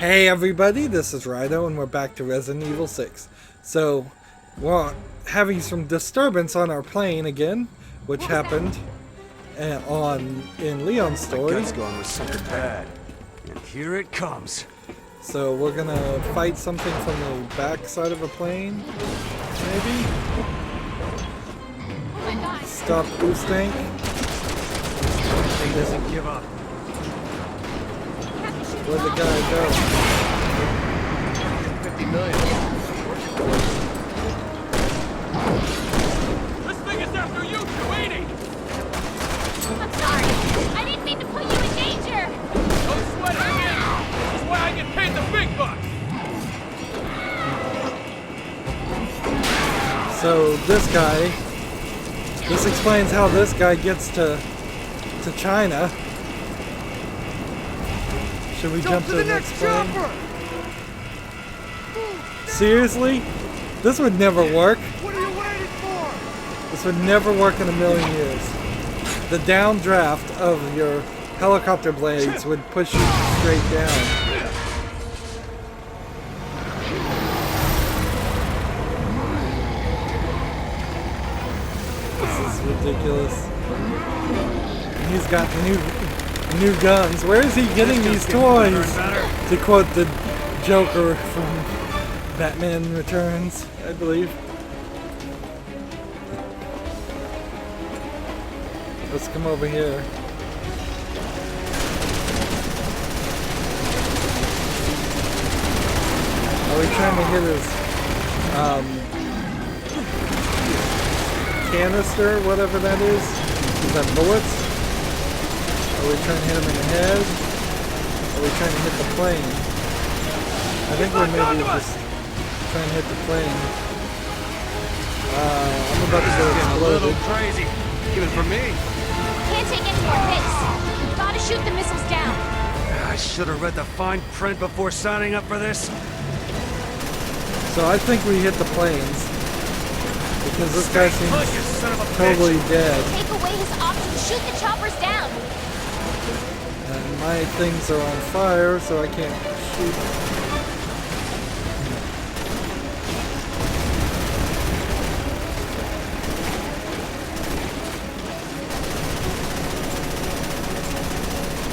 Hey everybody, this is Rydo and we're back to Resident Evil 6. So, we're having some disturbance on our plane again, which happened in Leon's story. My gut's going with something bad, and here it comes. So we're gonna fight something from the back side of a plane, maybe? Stop Goose Tank. He doesn't give up. Where'd the guy go? 50 million. This thing is after you, 280! I'm sorry. I didn't mean to put you in danger. Don't sweat it again. This is why I get paid the big bucks. So this explains how this guy gets to China. Should we jump to the next plane? Seriously? This would never work. What are you waiting for? This would never work in a million years. The downdraft of your helicopter blades would push you straight down. This is ridiculous. He's got new guns. Where is he getting these toys? To quote the Joker from Batman Returns, I believe. Let's come over here. Are we trying to hit his canister, whatever that is? Is that bullets? Are we trying to hit him in the head? Are we trying to hit the plane? I think we're maybe just trying to hit the plane. I'm about to get A exploded. little crazy, even for me. Can't take any more hits. Gotta shoot the missiles down. I should have read the fine print before signing up for this. So I think we hit the planes. Because this guy Look, you seems son of a totally bitch. dead. Take away his options. Shoot the choppers down. And my things are on fire, so I can't shoot.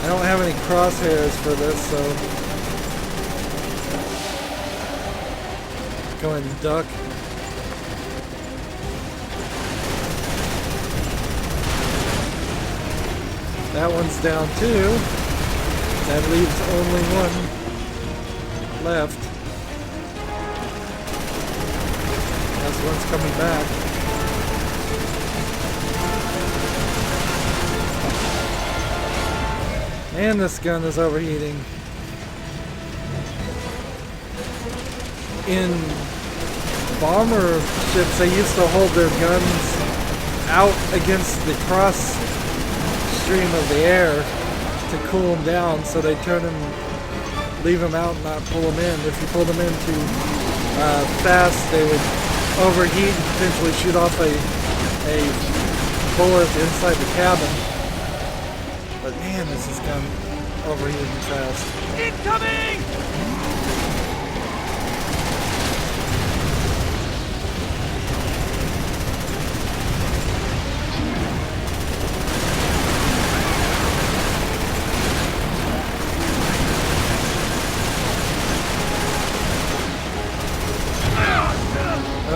I don't have any crosshairs for this, so go ahead and duck. That one's down too. That leaves only one left. This one's coming back. And this gun is overheating. In bomber ships, they used to hold their guns out against the cross stream of the air to cool them down, so they leave them out and not pull them in. If you pull them in too fast, they would overheat and potentially shoot off a bullet inside the cabin. But man, this has gone overheating fast. Incoming!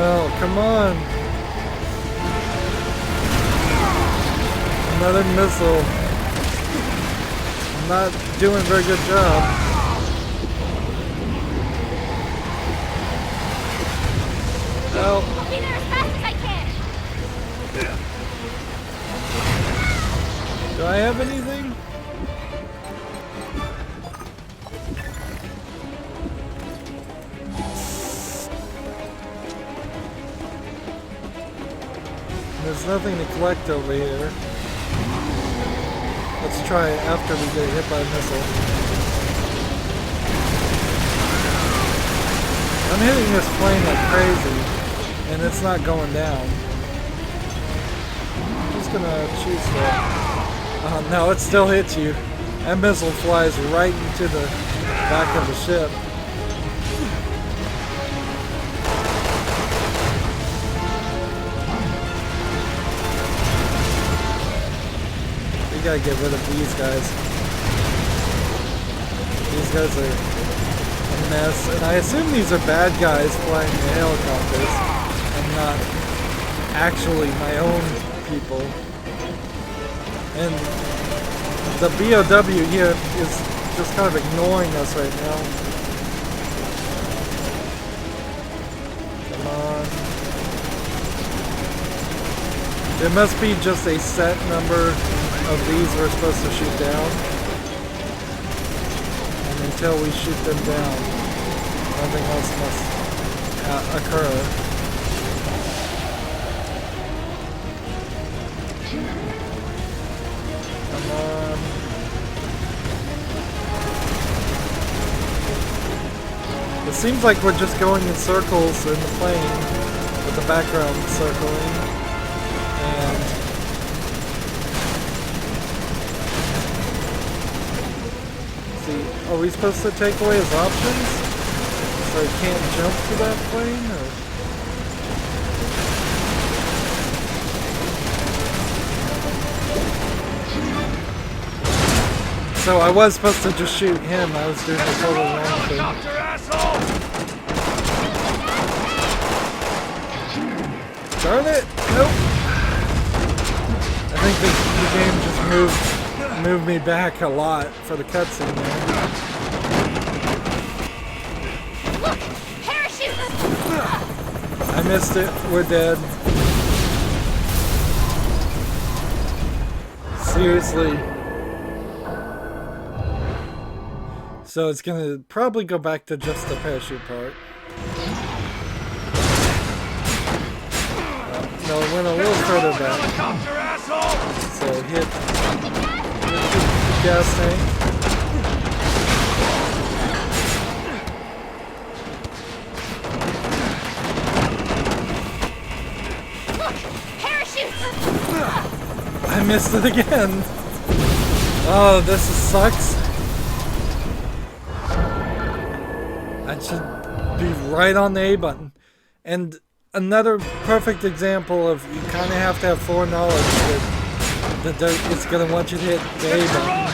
Oh, come on. Another missile. I'm not doing a very good job. Well, I'll be there as fast as I can. do I have anything? There's nothing to collect over here. Let's try it after we get hit by a missile. I'm hitting this plane like crazy, and it's not going down. I'm just gonna choose that. No, it still hits you. That missile flies right into the back of the ship. We gotta get rid of these guys. These guys are a mess, and I assume these are bad guys flying the helicopters and not actually my own people. And the BOW here is just kind of ignoring us right now. Come on. There must be just a set number of these we're supposed to shoot down. And until we shoot them down, nothing else must occur. Come on. It seems like we're just going in circles in the plane with the background circling. And see, are we supposed to take away his options? So he can't jump to that plane? Or? So I was supposed to just shoot him. I was doing the total wrong thing. Darn it! Nope. I think the game just moved me back a lot for the cutscene there. Look! Parachutes! I missed it. We're dead. Seriously. So it's gonna probably go back to just the parachute part. No, it went a little further back. So hit the gas tank. Look! Parachutes! I missed it again. Oh, this sucks. I should be right on the A button. And another perfect example of you kind of have to have foreknowledge that it's going to want you to hit the A button.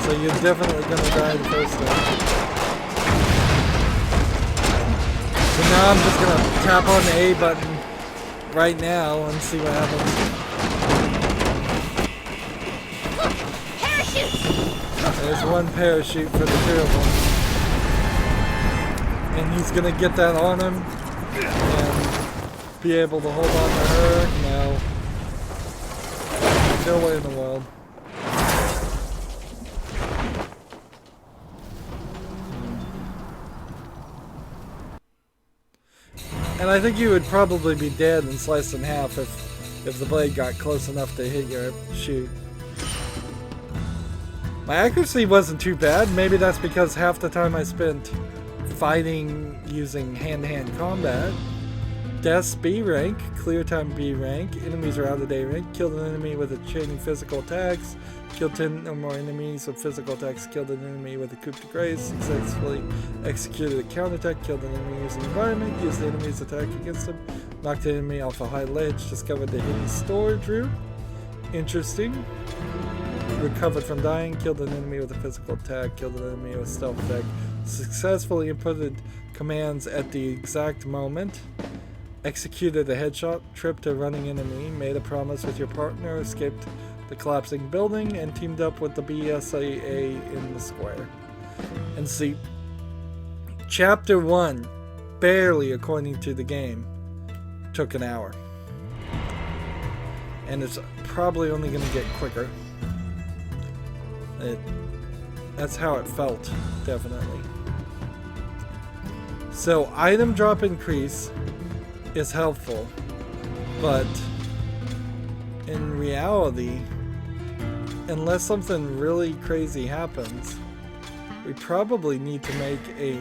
So you're definitely going to die the first time. So now I'm just going to tap on the A button right now and see what happens. Look! Parachutes! There's one parachute for the two of them. And he's gonna get that on him and be able to hold on to her. No way in the world. And I think you would probably be dead and sliced in half if the blade got close enough to hit your shoot. My accuracy wasn't too bad. Maybe that's because half the time I spent fighting using hand-to-hand combat. Deaths B rank, clear time B rank, enemies are out of A rank, killed an enemy with a chain of physical attacks, killed 10 or more enemies with physical attacks, killed an enemy with a coup de grace, successfully executed a counterattack, killed an enemy using environment, used the enemy's attack against him, knocked the enemy off a high ledge, discovered the hidden storage room. Interesting. Recovered from dying, killed an enemy with a physical attack, killed an enemy with a stealth attack, successfully inputted commands at the exact moment, executed a headshot, tripped a running enemy, made a promise with your partner, escaped the collapsing building, and teamed up with the BSAA in the square. And see, Chapter 1, barely according to the game, took an hour. And it's probably only going to get quicker. That's how it felt, definitely. So, item drop increase is helpful, but in reality, unless something really crazy happens, we probably need to make a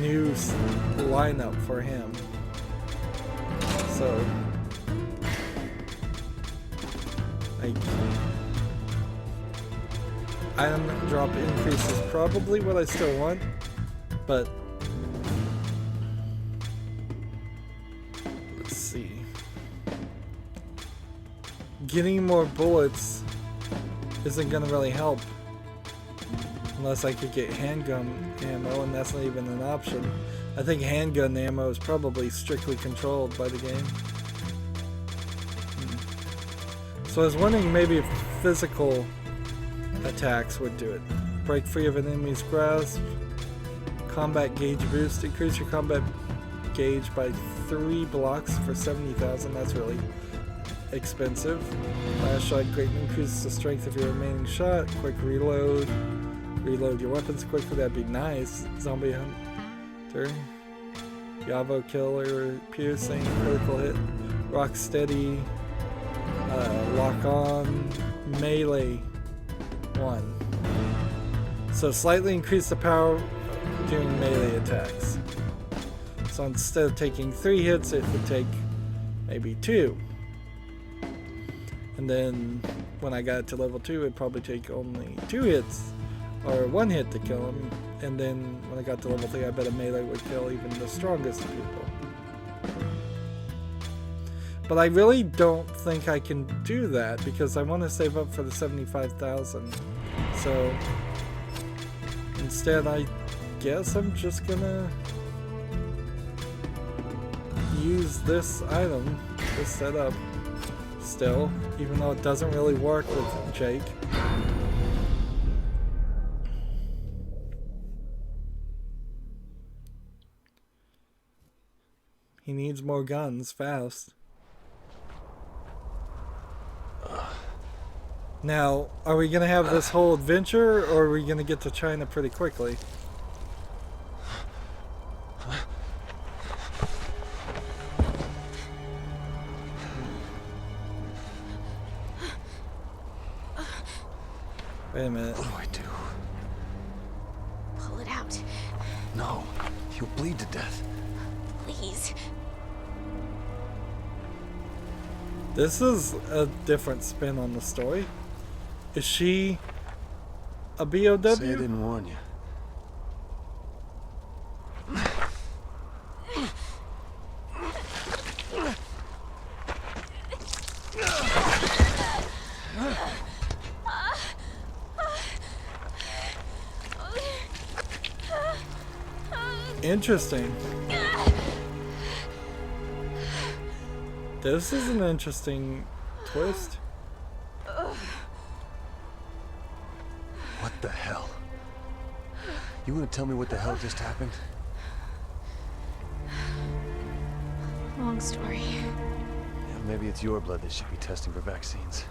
new lineup for him. So, item drop increase is probably what I still want, but let's see. Getting more bullets isn't gonna really help unless I could get handgun ammo, and that's not even an option. I think handgun ammo is probably strictly controlled by the game. So I was wondering maybe if physical attacks would do it. Break free of an enemy's grasp. Combat gauge boost. Increase your combat gauge by 3 blocks for 70,000. That's really expensive. Last shot greatly increases the strength of your remaining shot. Quick reload. Reload your weapons quickly. That'd be nice. Zombie hunter. Yavo killer. Piercing. Critical hit. Rock steady. Lock on. Melee 1. So slightly increase the power during melee attacks. So instead of taking 3 hits, it would take maybe 2. And then when I got to level 2, it'd probably take only 2 hits or 1 hit to kill him. And then when I got to level 3, I bet a melee would kill even the strongest of people. But I really don't think I can do that because I want to save up for the 75,000. So instead, I guess I'm just gonna use this item, this setup, still, even though it doesn't really work with Jake. He needs more guns fast. Now, are we gonna have this whole adventure, or are we gonna get to China pretty quickly? Wait a minute. What do I do? Pull it out. No, you'll bleed to death. Please. This is a different spin on the story. Is she a BOW? Say I didn't warn you. Interesting. This is an interesting twist. What the hell? You wanna tell me what the hell just happened? Long story. Yeah, maybe it's your blood they should be testing for vaccines.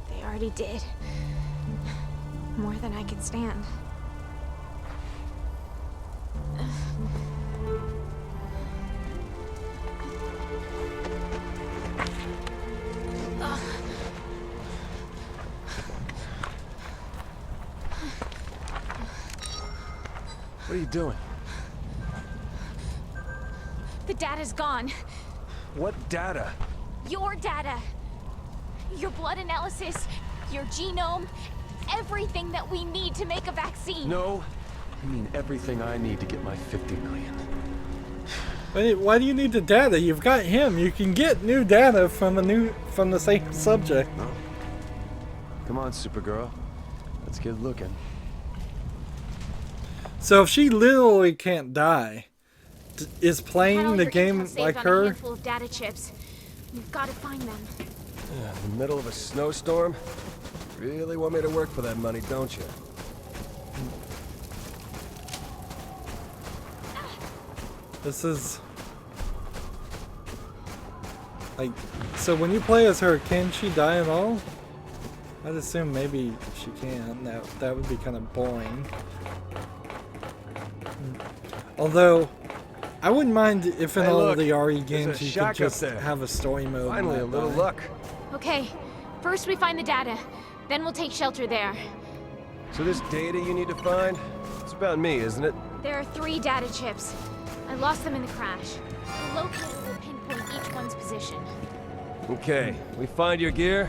They already did. More than I can stand. What are you doing? The data's gone. What data? Your data. Your blood analysis, your genome, everything that we need to make a vaccine. No, I mean everything I need to get my 50 million. Why do you need the data? You've got him. You can get new data from the same subject. No. Come on, Supergirl. Let's get looking. So if she literally can't die, is playing the game like her? A handful of data chips. We've got to find them. In the middle of a snowstorm? Really want me to work for that money, don't you? This is like, so when you play as her, can she die at all? I'd assume maybe she can. That would be kind of boring. Although, I wouldn't mind if in all of the RE games you could just have a story mode. Finally, a little luck. Okay, first we find the data, then we'll take shelter there. So this data you need to find, it's about me, isn't it? There are 3 data chips. I lost them in the crash. The locator will pinpoint each one's position. Okay, we find your gear,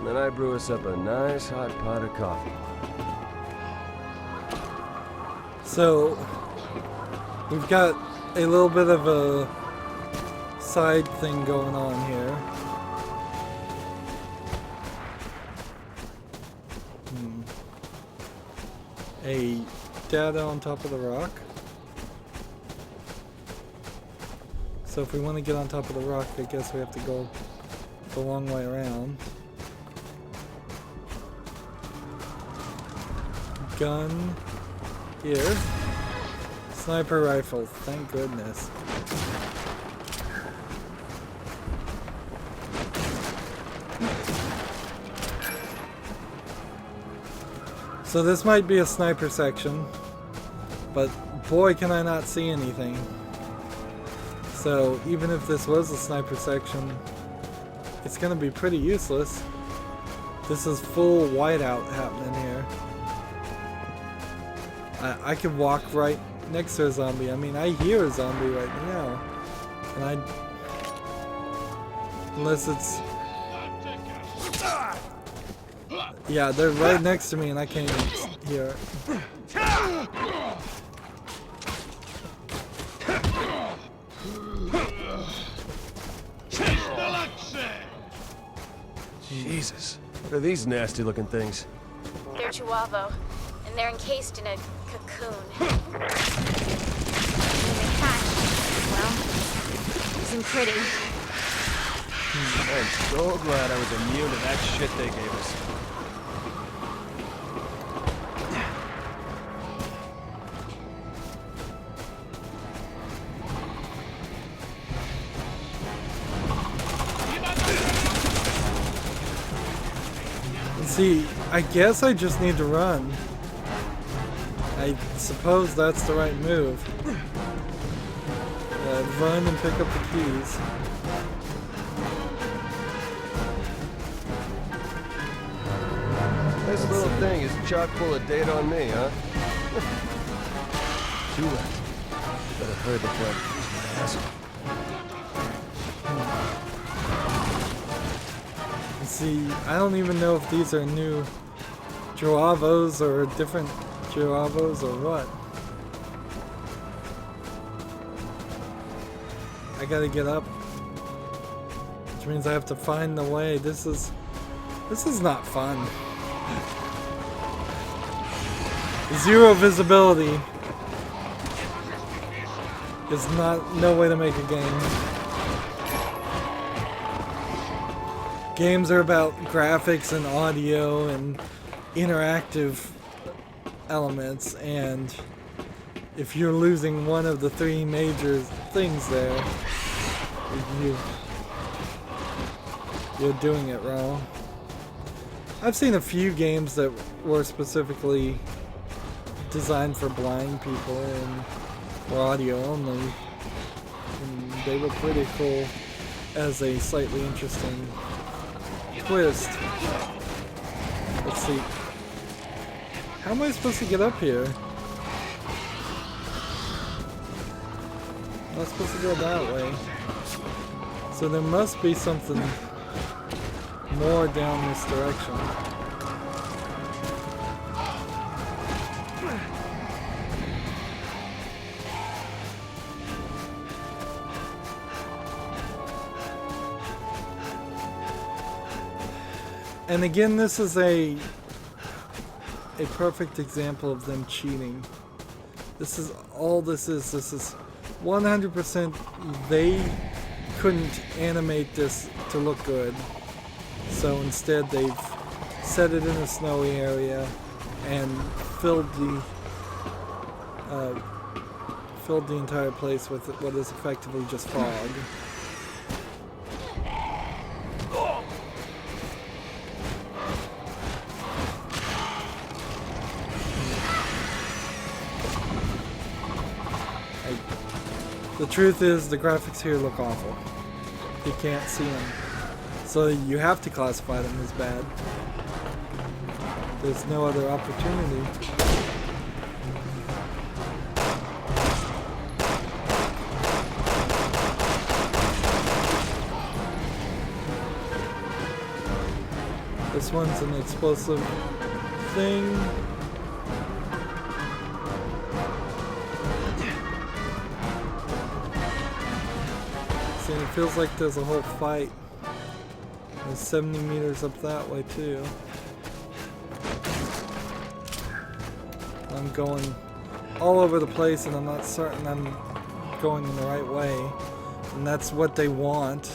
and then I brew us up a nice hot pot of coffee. So, we've got a little bit of a side thing going on here. A data on top of the rock. So if we want to get on top of the rock, I guess we have to go the long way around. Gun here. Sniper rifle, thank goodness. So this might be a sniper section, but boy can I not see anything. So even if this was a sniper section, it's gonna be pretty useless. This is full whiteout happening here. I could walk right next to a zombie. I mean, I hear a zombie right now, and unless it's, yeah, they're right next to me and I can't even hear it. Jesus, what are these nasty looking things? They're Chihuahua, and they're encased in a cocoon. When they hatch, well, isn't pretty. I'm so glad I was immune to that shit they gave us. See, I guess I just need to run. I suppose that's the right move. Run and pick up the keys. This little thing is chock full of data on me, huh? Too late. Better hurry before I lose my asshole. See, I don't even know if these are new Joavos or different Joavos or what. I gotta get up, which means I have to find the way. This is not fun. Zero visibility is no way to make a game. Games are about graphics and audio and interactive elements, and if you're losing one of the three major things there, you're doing it wrong. I've seen a few games that were specifically designed for blind people and for audio only, and they were pretty cool as a slightly interesting twist. Let's see. How am I supposed to get up here? I'm not supposed to go that way. So there must be something more down this direction. And again, this is a perfect example of them cheating. This is all this is. This is 100% they couldn't animate this to look good. So instead they've set it in a snowy area and filled the entire place with what is effectively just fog. The truth is, the graphics here look awful. You can't see them. So you have to classify them as bad. There's no other opportunity. one's an explosive thing. See, it feels like there's a whole fight. There's 70 meters up that way too. I'm going all over the place and I'm not certain I'm going in the right way. And that's what they want.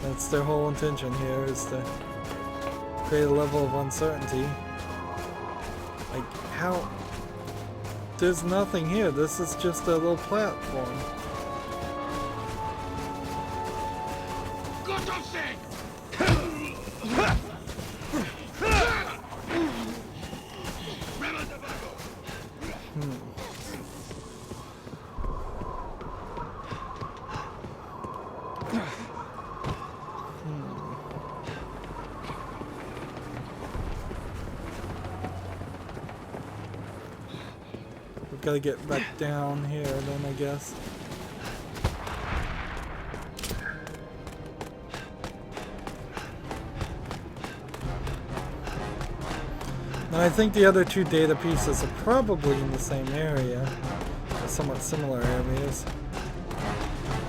That's their whole intention here, is to create a level of uncertainty. Like, how? There's nothing here. This is just a little platform. Gotta get back down here then, I guess. Now I think the other two data pieces are probably in the same area, or somewhat similar areas.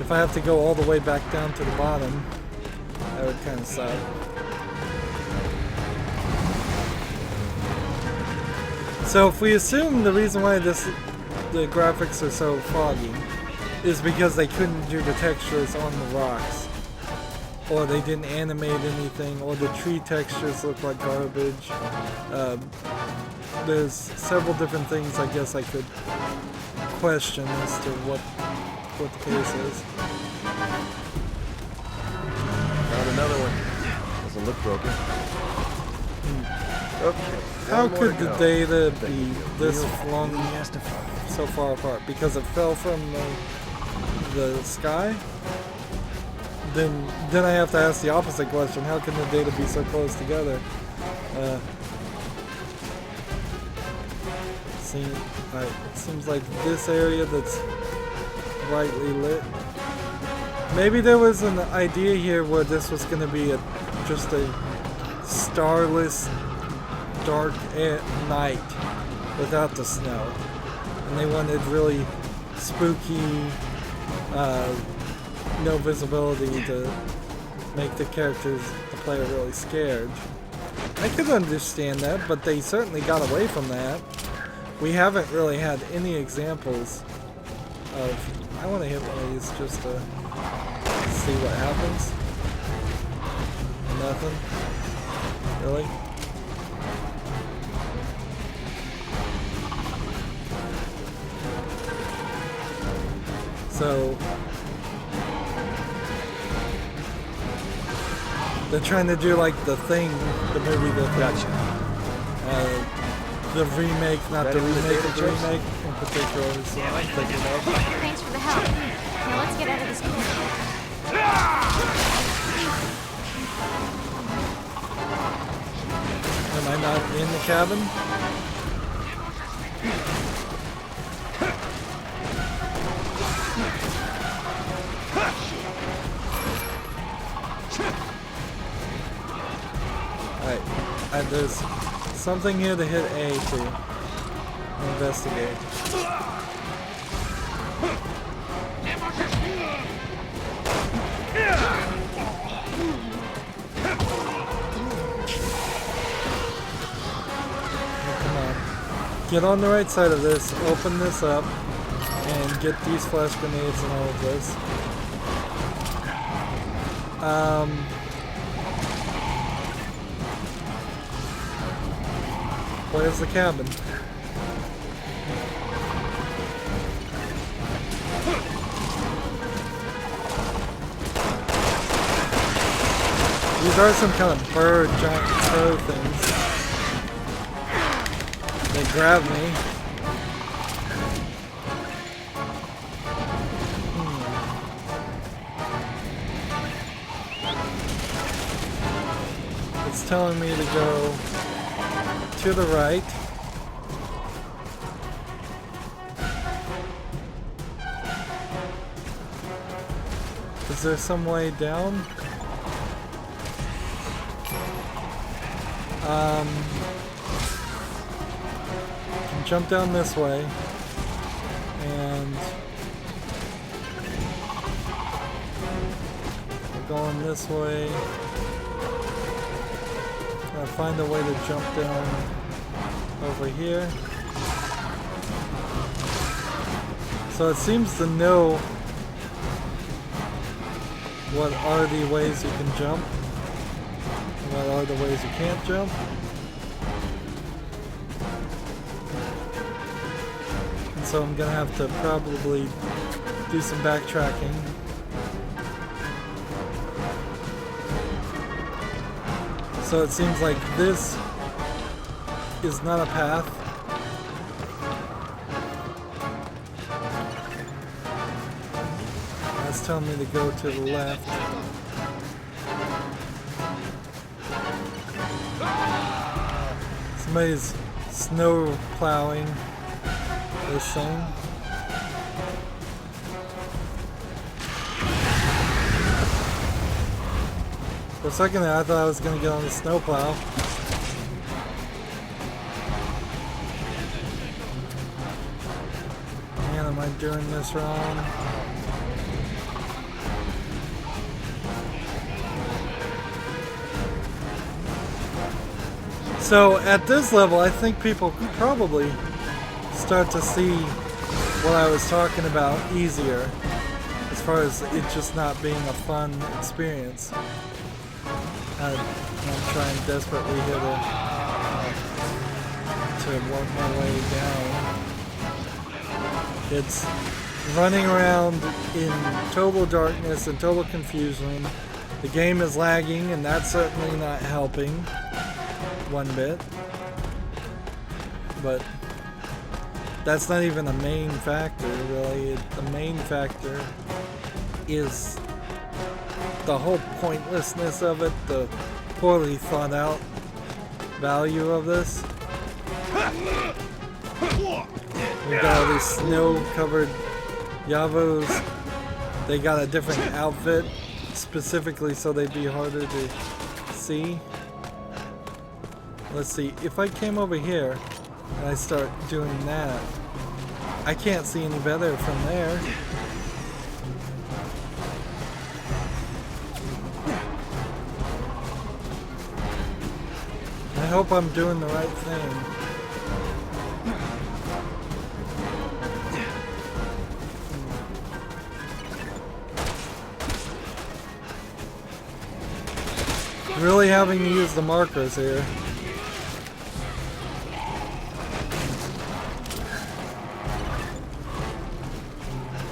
If I have to go all the way back down to the bottom, that would kind of suck. So if we assume the reason why the graphics are so foggy is because they couldn't do the textures on the rocks, or they didn't animate anything, or the tree textures look like garbage. There's several different things I guess I could question as to what the case is. Found another one. Doesn't look broken. Okay. How could the data be this flung so far apart? Because it fell from the sky? Then I have to ask the opposite question. How can the data be so close together? It seems like this area that's brightly lit. Maybe there was an idea here where this was going to be just a starless, dark night without the snow, and they wanted really spooky, no visibility to make the player really scared. I could understand that, but they certainly got away from that. We haven't really had any examples of... I want to hit one of these just to see what happens. Nothing? Really? So they're trying to do like The Thing, the movie that Gotcha. The remake, not the remake of the remake in particular is I'm thinking of. Thanks for the help. Now let's get out of this corner. Am I not in the cabin? Alright, there's something here to hit A to investigate. Come on. Get on the right side of this, open this up, and get these flash grenades and all of this. Where's the cabin? These are some kind of bird, giant crow things. They grab me. It's telling me to go to the right. Is there some way down? Can jump down this way. And we're going this way. Gotta find a way to jump down over here. So it seems to know what are the ways you can jump and what are the ways you can't jump. And so I'm gonna have to probably do some backtracking. So it seems like this is not a path. That's telling me to go to the left. Somebody's snow plowing this thing. For a second there, I thought I was going to get on the snowplow. Man, am I doing this wrong? So at this level, I think people could probably start to see what I was talking about easier, as far as it just not being a fun experience. I'm trying desperately here to work my way down. It's running around in total darkness and total confusion. The game is lagging, and that's certainly not helping one bit. But that's not even a main factor, really. The main factor is the whole pointlessness of it, the poorly thought out value of this. We got all these snow covered Yavos. They got a different outfit specifically so they'd be harder to see. Let's see, if I came over here and I start doing that, I can't see any better from there. I hope I'm doing the right thing. Really having to use the markers here.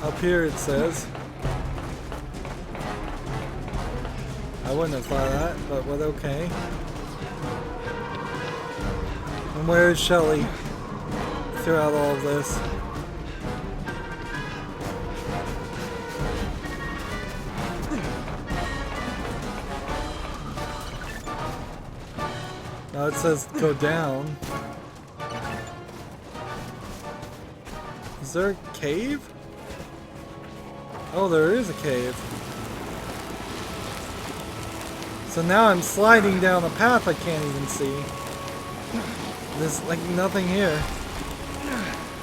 Up here it says. I wouldn't have thought of that, but what okay. And where is Shelly throughout all of this? Now it says go down. Is there a cave? Oh, there is a cave. So now I'm sliding down a path I can't even see. There's like nothing here.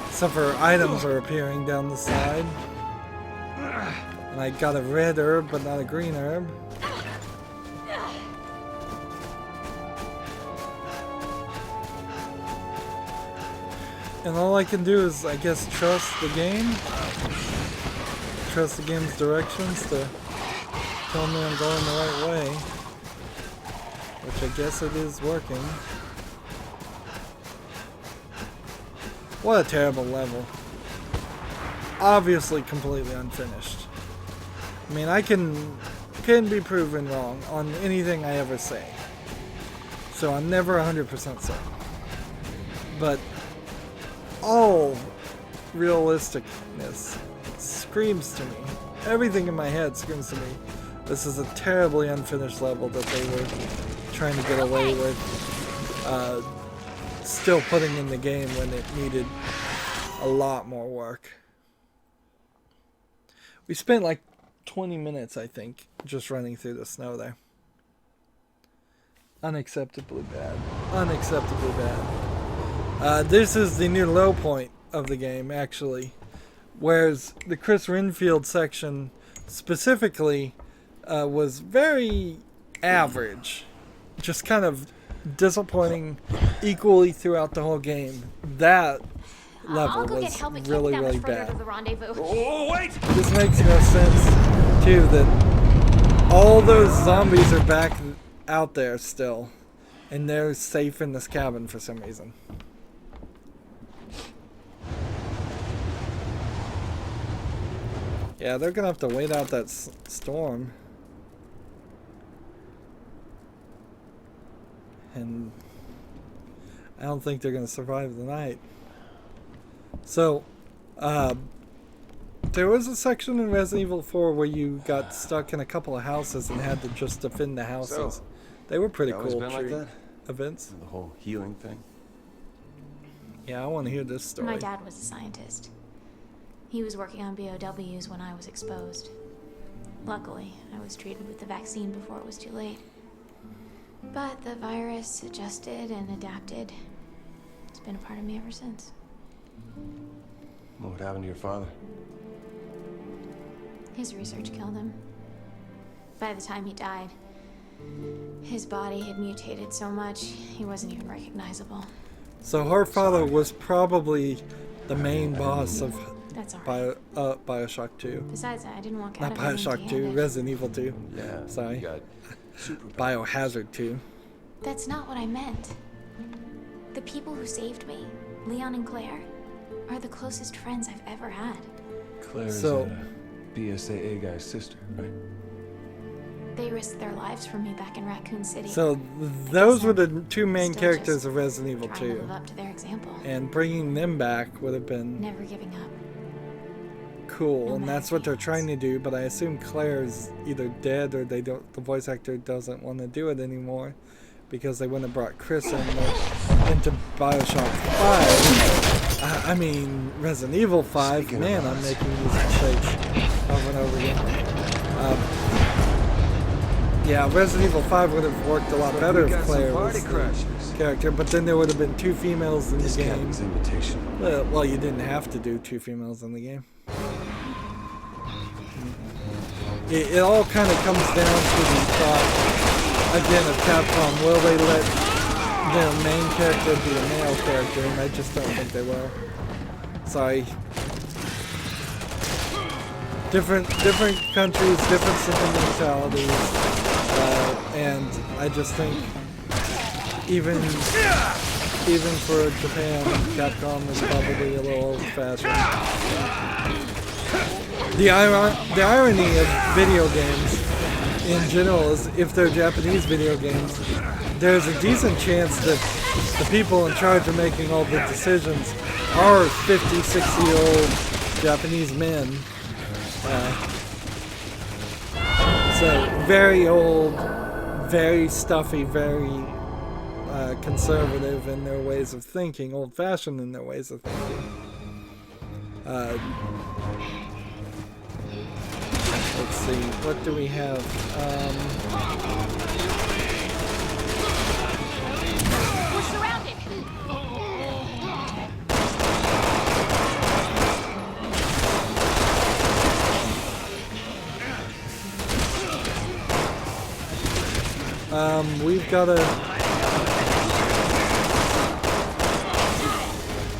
Except for items are appearing down the side. And I got a red herb, but not a green herb. And all I can do is, I guess, trust the game. Trust the game's directions to tell me I'm going the right way. Which I guess it is working. What a terrible level. Obviously completely unfinished. I mean, I can be proven wrong on anything I ever say. So I'm never 100% certain. But all realisticness screams to me. Everything in my head screams to me. This is a terribly unfinished level that they were trying to get away with. Still putting in the game when it needed a lot more work. We spent like 20 minutes, I think, just running through the snow there. Unacceptably bad. Unacceptably bad. This is the new low point of the game, actually. Whereas the Chris Redfield section specifically was very average. Just kind of disappointing equally throughout the whole game. That level was really, really bad. Oh, wait! This makes no sense, too, that all those zombies are back out there still, and they're safe in this cabin for some reason. Yeah, they're gonna have to wait out that storm. And I don't think they're gonna survive the night. So, there was a section in Resident Evil 4 where you got stuck in a couple of houses and had to just defend the houses. So, they were pretty always cool been like that? events. The whole healing thing. Yeah, I want to hear this story. My dad was a scientist. He was working on BOWs when I was exposed. Luckily, I was treated with the vaccine before it was too late. But the virus adjusted and adapted. It's been a part of me ever since. What happened to your father? His research killed him. By the time he died, his body had mutated so much, he wasn't even recognizable. So her father was probably the main boss of That's alright. Bioshock 2. Besides, I didn't walk Not out of it Bioshock 2, empty-handed. Resident Evil 2. Yeah. Sorry. You got super Biohazard 2. That's not what I meant. The people who saved me, Leon and Claire, are the closest friends I've ever had. Claire's So- BSAA guy's sister, right? They risked their lives for me back in Raccoon City. So those were the two main Still characters just of Resident Evil trying to 2. live up to their example. And bringing them back would have been Never giving up. cool, No and matter that's what the they're odds. trying to do, but I assume Claire's either dead or the voice actor doesn't want to do it anymore because they wouldn't have brought Chris into Bioshock 5. I mean, Resident Evil 5. Speaking Man, of I'm us. making these mistakes over and over again. Yeah, Resident Evil 5 would have worked a lot better if Claire was the crashers. character, but then there would have been two females in the This game. cabin's invitational. Well, you didn't have to do two females in the game. It all kind of comes down to the thought, again, of Capcom. Will they let their main character be a male character? And I just don't think they will. Sorry. Different countries, different sentimentalities. And I just think even for Japan, Capcom is probably a little old-fashioned. The irony of video games in general is if they're Japanese video games, there's a decent chance that the people in charge of making all the decisions are 50, 60-year-old Japanese men. So very old, very stuffy, very conservative in their ways of thinking, old-fashioned in their ways of thinking. Let's see, what do we have? We're surrounded!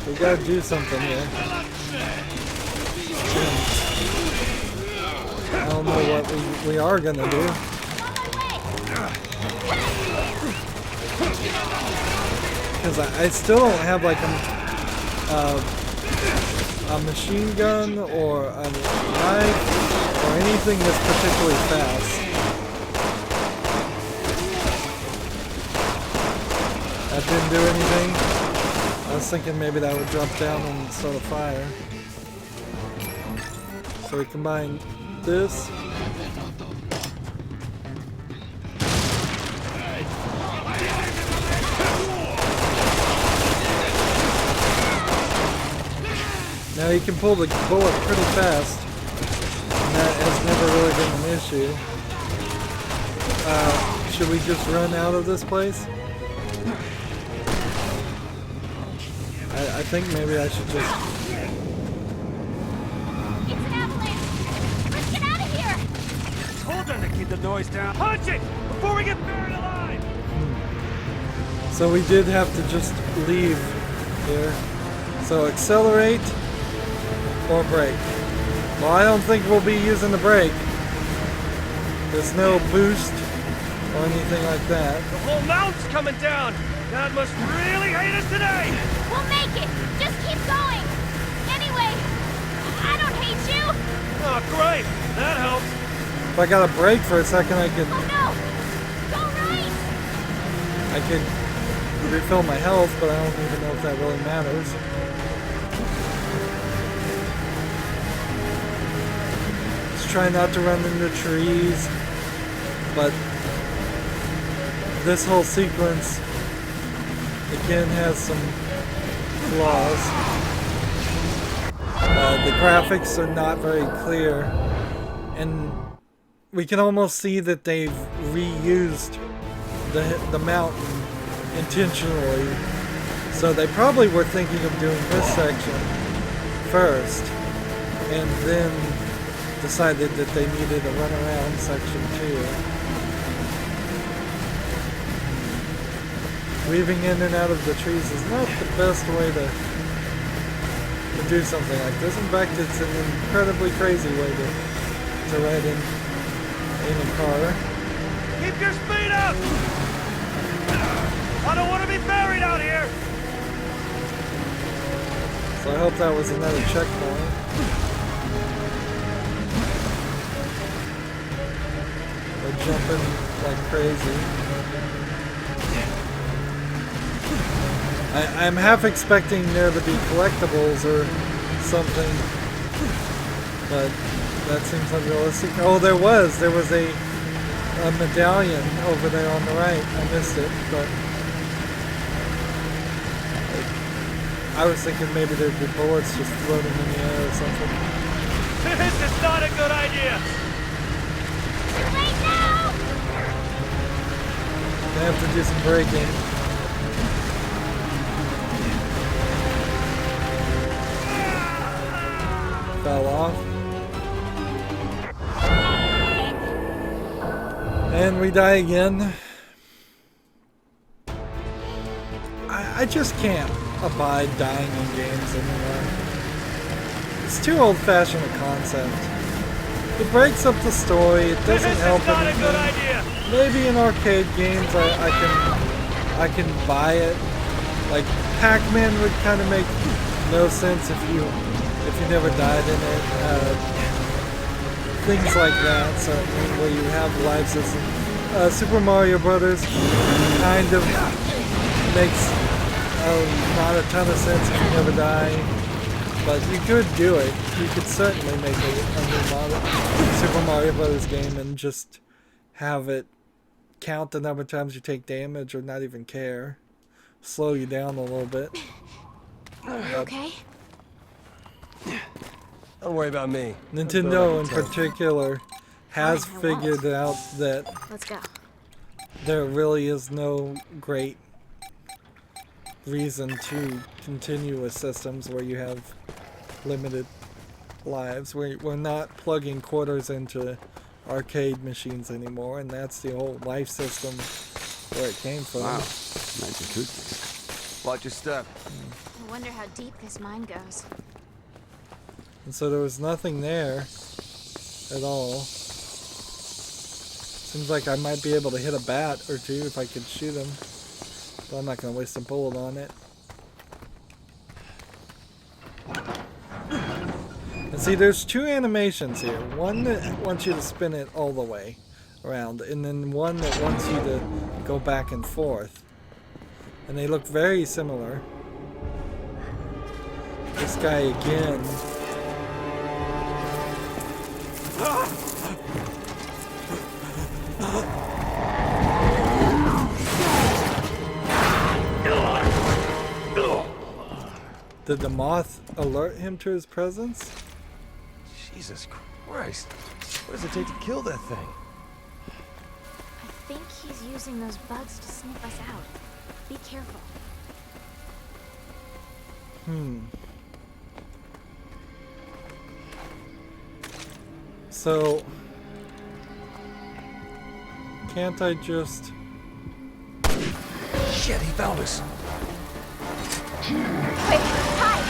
We've gotta do something here. I don't know what we are gonna do. Because I still don't have like a machine gun or a knife or anything that's particularly fast. That didn't do anything. I was thinking maybe that would drop down and start a fire. So we combine this. Now you can pull the bullet pretty fast, and that has never really been an issue. Should we just run out of this place? I think maybe I should just... It's an avalanche! Let's get out of here! Hold them to keep the noise down. Punch it before we get buried alive! So we did have to just leave here. So accelerate or brake. Well, I don't think we'll be using the brake. There's no boost or anything like that. The whole mountain's coming down! God must really hate us today! We'll make it! Just keep going! Anyway, I don't hate you! Oh, great! That helps. If I got a brake for a second, I could Oh no! Go right! refill my health, but I don't even know if that really matters. Just try not to run into trees, but this whole sequence again has some flaws. The graphics are not very clear, and we can almost see that they've reused the mountain intentionally. So they probably were thinking of doing this section first, and then decided that they needed a runaround section too. Weaving in and out of the trees is not the best way to do something like this. In fact, it's an incredibly crazy way to ride in a car. Keep your speed up! I don't want to be buried out here! So I hope that was another checkpoint. We're jumping like crazy. I'm half expecting there to be collectibles or something, but that seems unrealistic. Oh, there was a medallion over there on the right. I missed it, but I was thinking maybe there'd be bullets just floating in the air or something. This is not a good idea! Too late now! I have to do some braking. Fell off. And we die again. I just can't abide dying in games anymore. It's too old-fashioned a concept. It breaks up the story, it doesn't help This is not a good anything. idea! Maybe in arcade games I can buy it. Like Pac-Man would kind of make no sense if you never died in it. Things like that, certainly, where you have life system. Super Mario Brothers kind of makes not a ton of sense if you never die, but you could do it. You could certainly make a new Super Mario Brothers game and just have it count the number of times you take damage or not even care. Slow you down a little bit. You okay? Don't worry about me. Nintendo in particular has figured out that Let's go. there really is no great reason to continue with systems where you have limited lives. We're not plugging quarters into arcade machines anymore, and that's the whole life system where it came from. Wow, nice acoustics. Watch your step. I wonder how deep this mine goes. And so there was nothing there at all. Seems like I might be able to hit a bat or two if I could shoot him. But I'm not going to waste a bullet on it. And see, there's two animations here. One that wants you to spin it all the way around, and then one that wants you to go back and forth. And they look very similar. This guy again. Did the moth alert him to his presence? Jesus Christ. What does it take to kill that thing? I think he he's using those bugs to sniff us out. Be careful. So, can't I just... Shit, he found us. Quick, hide!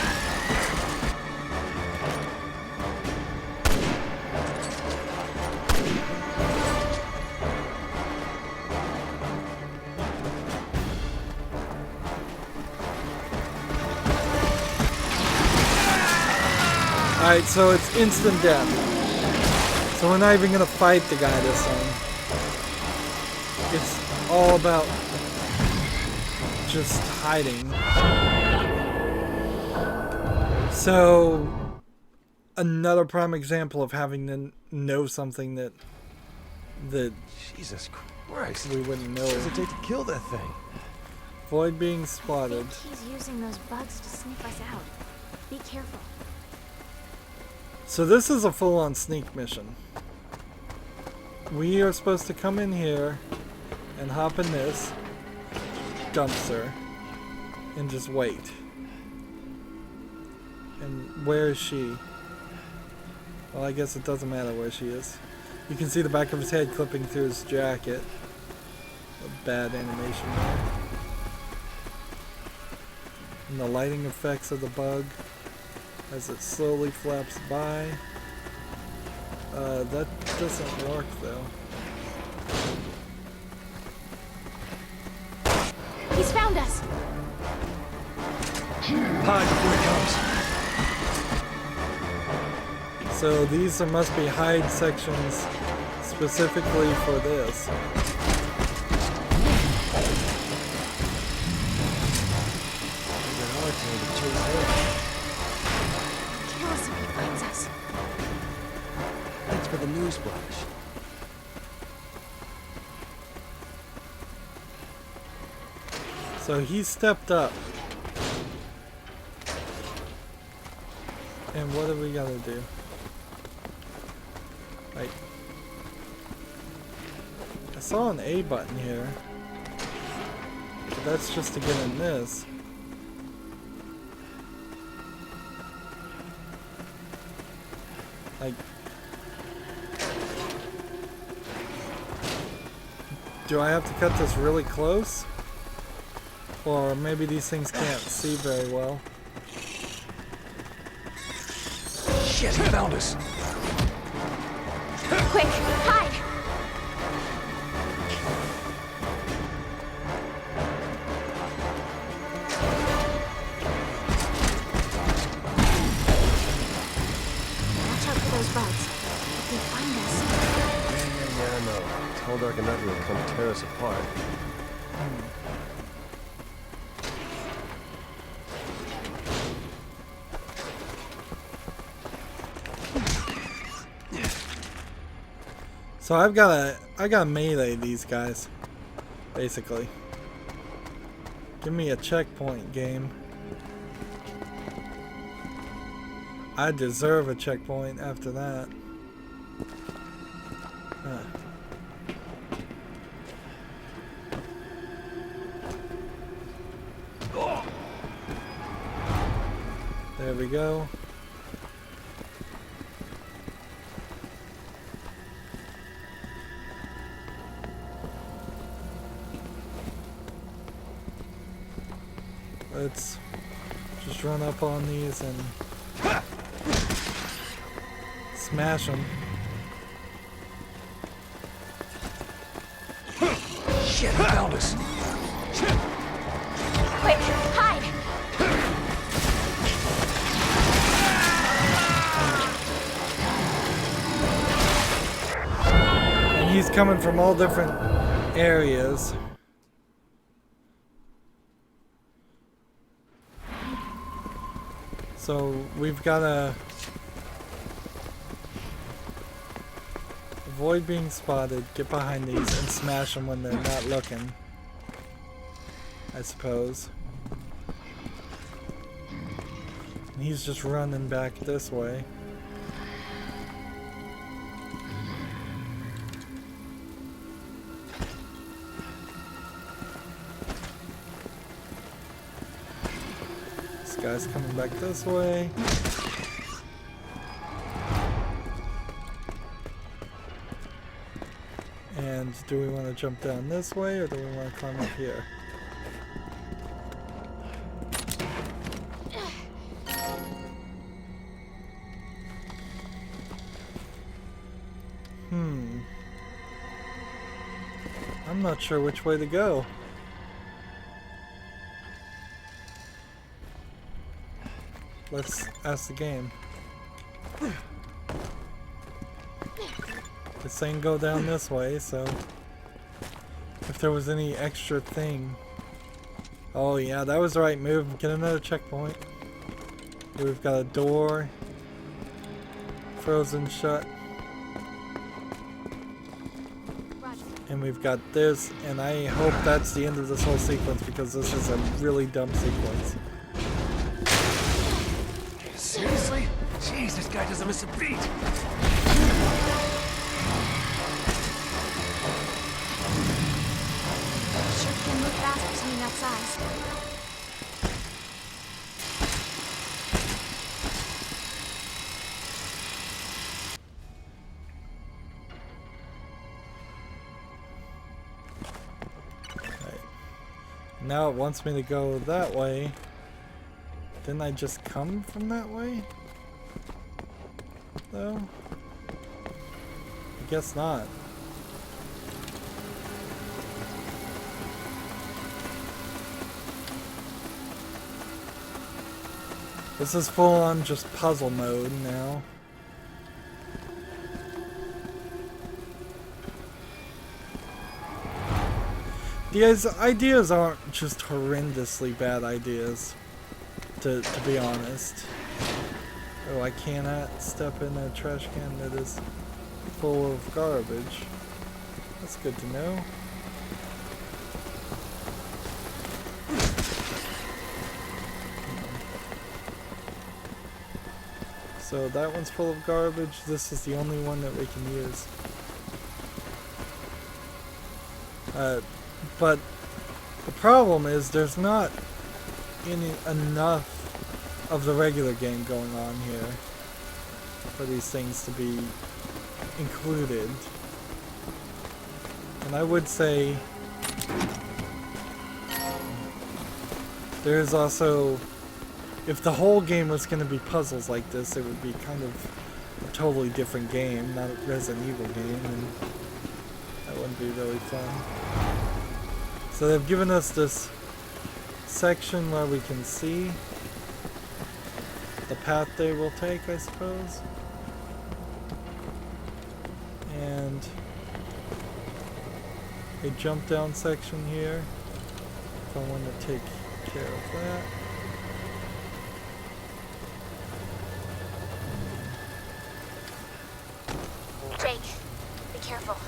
Alright, so it's instant death. So we're not even gonna fight the guy this time. It's all about just hiding. So, another prime example of having to know something that Jesus Christ. we wouldn't know. What does it take to kill that thing? Avoid being I spotted. think he's using those bugs to sniff us out. Be careful. So this is a full-on sneak mission. We are supposed to come in here and hop in this dumpster and just wait. And where is she? Well, I guess it doesn't matter where she is. You can see the back of his head clipping through his jacket. A bad animation there. And the lighting effects of the bug as it slowly flaps by. That doesn't work though. He's found us. Hide before he comes. So these must be hide sections specifically for this. Kill us if he finds us. Thanks for the news flash. So he stepped up. And what are we gonna do? Like, I saw an A button here. But that's just to get in this. Like, do I have to cut this really close? Or maybe these things can't see very well. Shit, he found us. Quick, hide! Watch out for those bugs. If they find us. Yeah, I know. Tall, dark, and ugly will come tear us apart. So I gotta melee these guys, basically. Give me a checkpoint, game. I deserve a checkpoint after that. There we go. Let's just run up on these and smash them. Shit, he found us. Quick, hide! And he's coming from all different areas. So we've got to avoid being spotted, get behind these, and smash them when they're not looking, I suppose. And he's just running back this way. guy's coming back this way. And do we want to jump down this way or do we want to climb up here? I'm not sure which way to go. Let's ask the game. It's saying go down this way, so if there was any extra thing. Oh yeah, that was the right move. Get another checkpoint. Here we've got a door frozen shut. And we've got this, and I hope that's the end of this whole sequence because this is a really dumb sequence. Seriously? Jeez, this guy doesn't miss a beat. Sure can move fast for something that size. Now it wants me to go that way. Didn't I just come from that way? Though? I guess not. This is full on just puzzle mode now. These ideas aren't just horrendously bad ideas, to be honest. Oh, I cannot step in a trash can that is full of garbage. That's good to know. So that one's full of garbage. This is the only one that we can use. But the problem is there's not enough of the regular game going on here for these things to be included. And I would say there's also, if the whole game was going to be puzzles like this, it would be kind of a totally different game, not a Resident Evil game, and that wouldn't be really fun. So they've given us this section where we can see the path they will take, I suppose. And a jump down section here if I want to take care of that. Jake, be careful.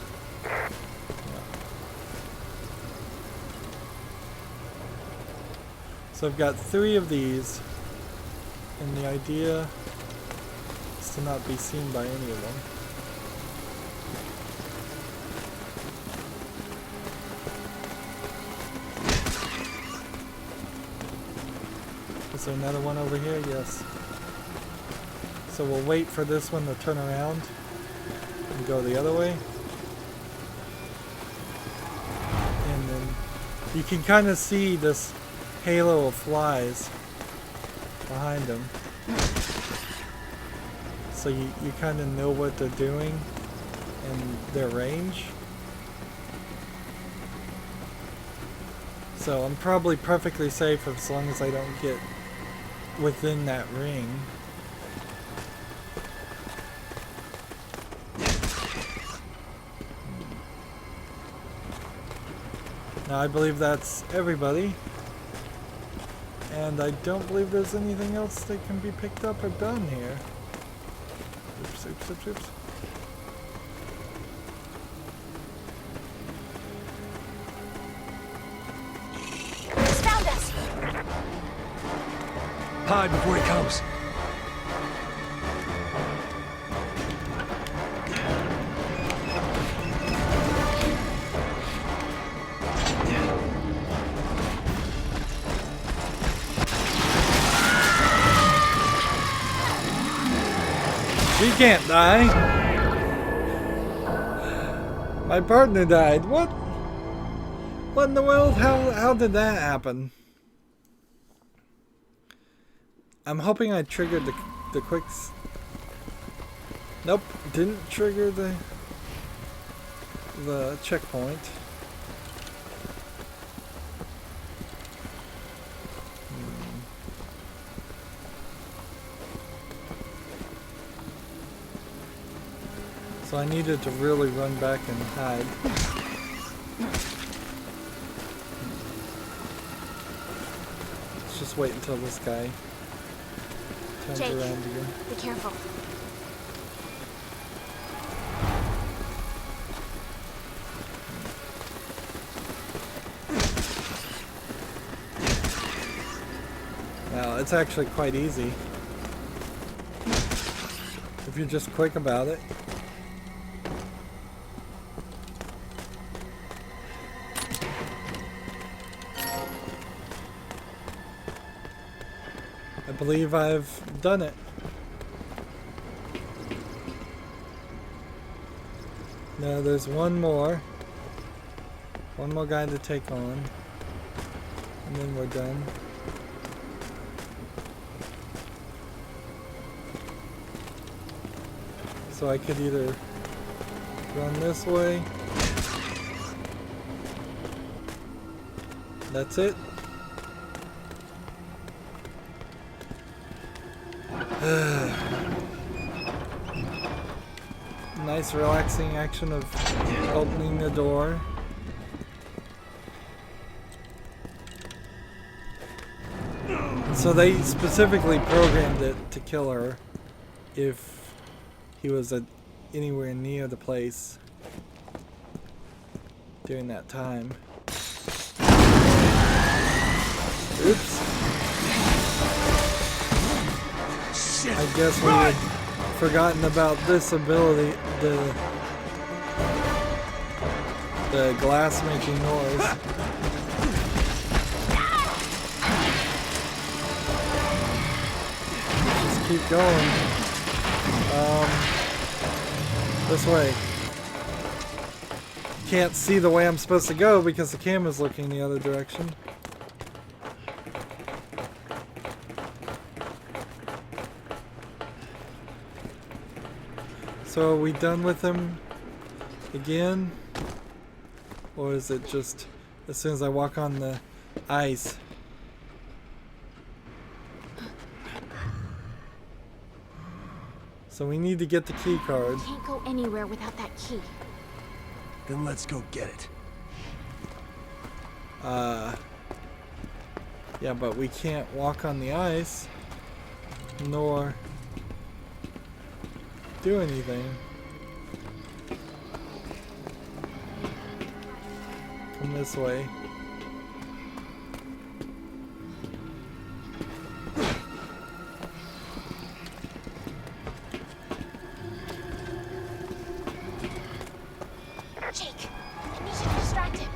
So I've got 3 of these, and the idea is to not be seen by any of them. Is there another one over here? Yes. So we'll wait for this one to turn around and go the other way. And then you can kind of see this halo of flies behind them. So you kind of know what they're doing and their range. So I'm probably perfectly safe as long as I don't get within that ring. Now I believe that's everybody. And I don't believe there's anything else that can be picked up or done here. Oops, oops, oops, oops. He's found us. Hide before he comes. She can't die. My partner died. What? What in the world? How did that happen? I'm hoping I triggered the quicks. Nope, didn't trigger the checkpoint. So I needed to really run back and hide. Let's just wait until this guy turns Jake, around again. be careful. Now, it's actually quite easy. If you're just quick about it. I believe I've done it. Now there's one more guy to take on, and then we're done. So I could either run this way. That's it. Nice relaxing action of opening the door. So they specifically programmed it to kill her if he was anywhere near the place during that time. Oops. I guess we had forgotten about this ability, the glass making noise. Just keep going. This way. Can't see the way I'm supposed to go because the camera's looking the other direction. So are we done with him again? Or is it just as soon as I walk on the ice? So we need to get the key card. Can't go anywhere without that key. Then let's go get it. Yeah, but we can't walk on the ice, nor do anything. Come this way. Jake, I need you to distract him.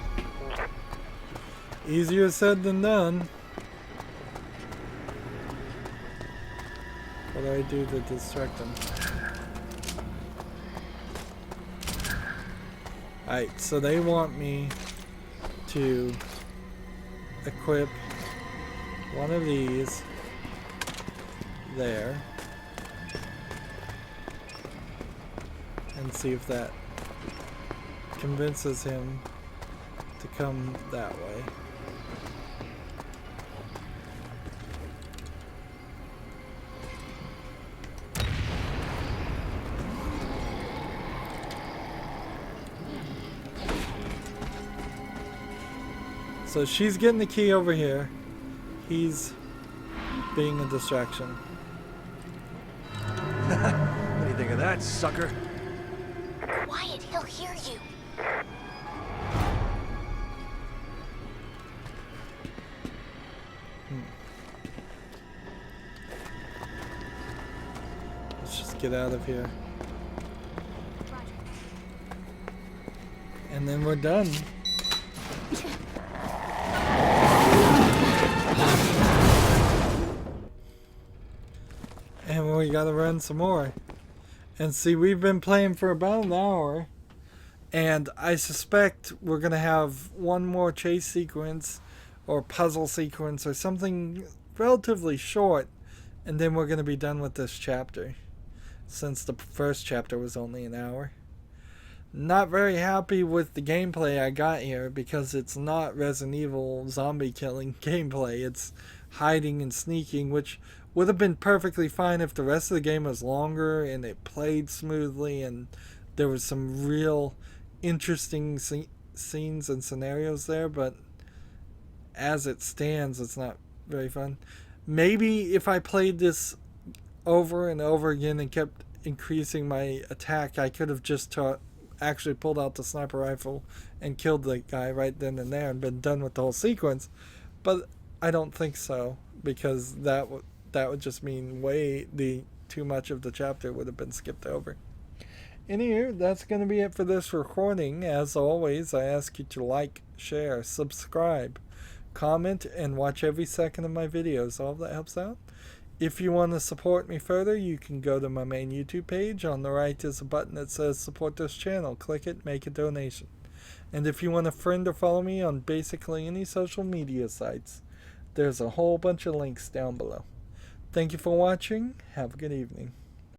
Easier said than done. What do I do to distract them? Alright, so they want me to equip one of these there and see if that convinces him to come that way. So she's getting the key over here. He's being a distraction. What do you think of that, sucker? Quiet, he'll hear you. Let's just get out of here. And then we're done. And we gotta run some more. And see, we've been playing for about an hour, and I suspect we're going to have one more chase sequence or puzzle sequence or something relatively short, and then we're going to be done with this chapter, since the first chapter was only an hour. Not very happy with the gameplay I got here, because it's not Resident Evil zombie killing gameplay. It's hiding and sneaking, which would have been perfectly fine if the rest of the game was longer and it played smoothly and there was some real interesting scenes and scenarios there, but as it stands, it's not very fun. Maybe if I played this over and over again and kept increasing my attack, I could have just actually pulled out the sniper rifle and killed the guy right then and there and been done with the whole sequence. But I don't think so, because that would just mean too much of the chapter would have been skipped over. Anywho, that's going to be it for this recording. As always, I ask you to like, share, subscribe, comment, and watch every second of my videos. All of that helps out. If you want to support me further, you can go to my main YouTube page. On the right is a button that says support this channel. Click it, make a donation. And if you want to friend or follow me on basically any social media sites, there's a whole bunch of links down below. Thank you for watching. Have a good evening.